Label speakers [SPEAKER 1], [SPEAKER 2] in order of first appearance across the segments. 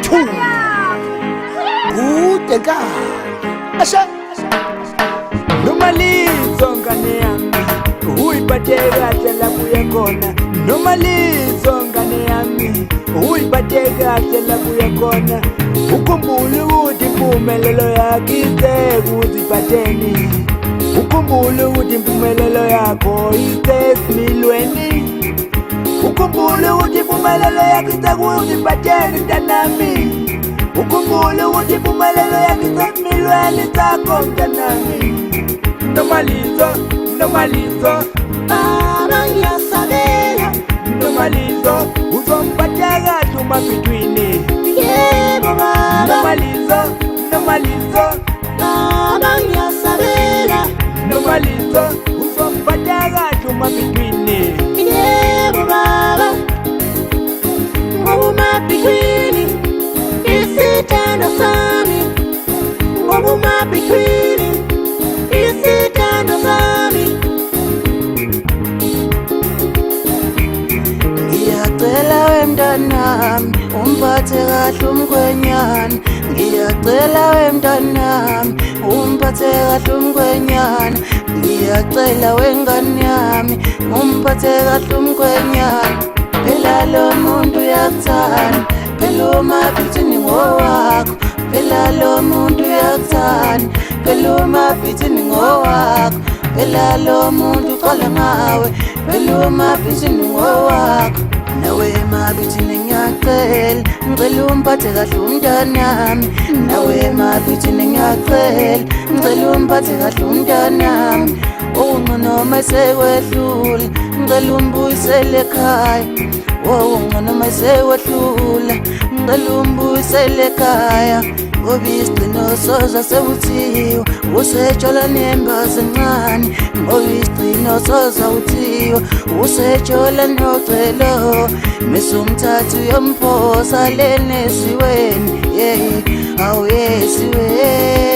[SPEAKER 1] Two. Good and God. Asha.
[SPEAKER 2] Normally zongane yami uyiphatheka hlela kuye khona. Normally zongane yami uyiphatheka hlela kuye khona. Ukhumbule ukuthi impumelelo yakho isekuziphatheni. Ukhumbule ukuthi impumelelo yakho isesimilweni. Ukhumbule ukuthi impumelelo yakho isekuziphatheni mntanami. Ukhumbule ukuthi impumelelo yakho isesimilweni sakho mntanami. Normalizo
[SPEAKER 3] Baba ngiyasabela
[SPEAKER 2] Normalizo uzomphatha kahle uma between.
[SPEAKER 3] Yebo baba
[SPEAKER 2] Normalizo
[SPEAKER 3] Baba ngiyasabela
[SPEAKER 2] Normalizo uzomphatha kahle uma between.
[SPEAKER 3] Yebo baba Ngoba umabhikwini isithando sami Ngoba umabhikwini isithando sami Ngiyacela wemntanami umphathe kahle umkhwenyana Ngiyacela wemntanami umphathe kahle umkhwenyana Ngiyacela wengane yami umphathe kahle umkhwenyana Phela lo muntu uyakuthanda Phela umabhithini ngowakho Phela lo muntu uyakuthanda Phela umabhithini ngowakho Phela lo muntu uqala ngawe Phela umabhithini ngowakho Nawe mabhithini ngiyacela Ngicela umphathe kahle umntanami Nawe mabhithini ngiyacela Ngicela umphathe kahle umntanami Ungcono masekwehlula Ngicela umbuyisele ekhaya Ungcono masekwehlula Ngicela umbuyisele ekhaya Ngoba isigcino soza sebuthiwa Usetshola nembazi encane Ngoba isigcino soza uthiwa Usetshola nocelo Mesumthathu yomphosa lenesiweni Awu yesiweni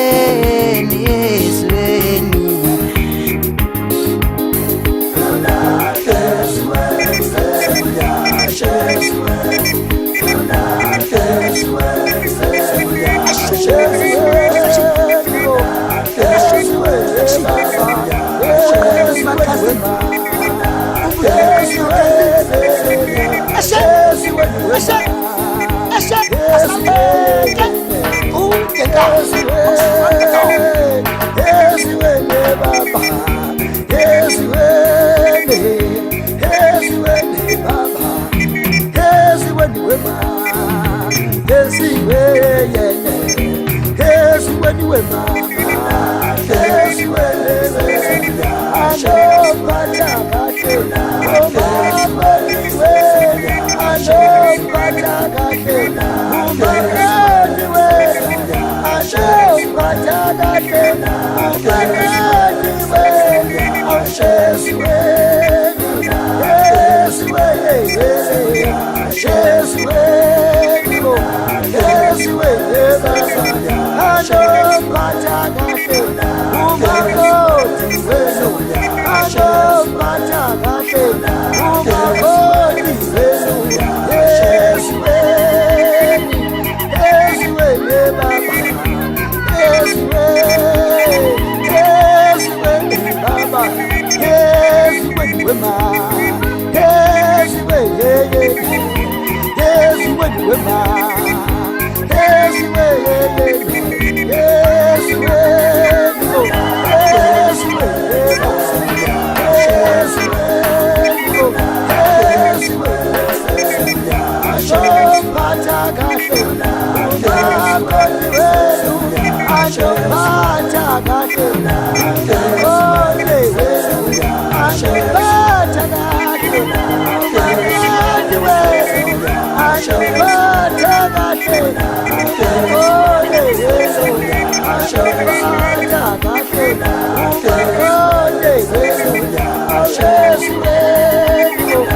[SPEAKER 1] Yes,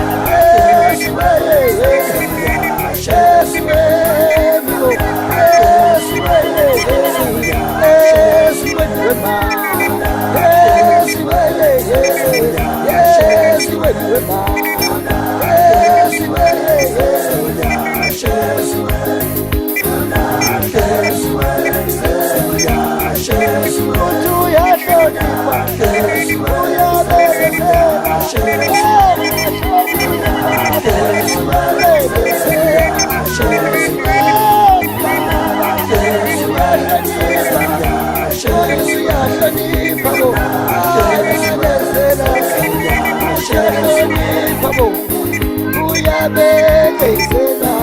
[SPEAKER 1] Uyabekisela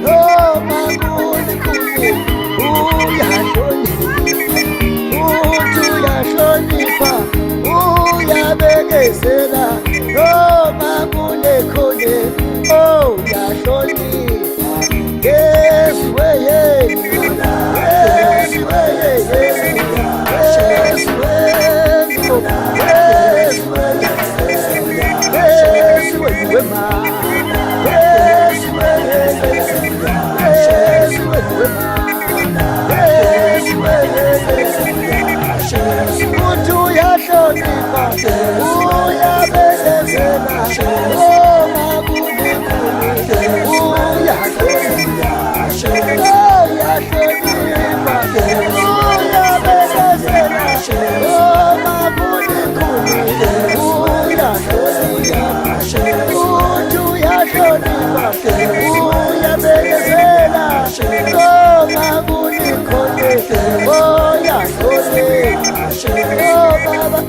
[SPEAKER 1] noma kulikhuni uyahlonipha uyabekisela noma kulikhuni uyahlonipha yesiweye umuntu uyahlonipha uyabelezela noma kulikhuni uyahlonipha uyabelezela noma kulikhuni uyahlonipha umuntu uyahlonipha uyabelezela noma kulikhuni uyahlonipha. Oh, Baba,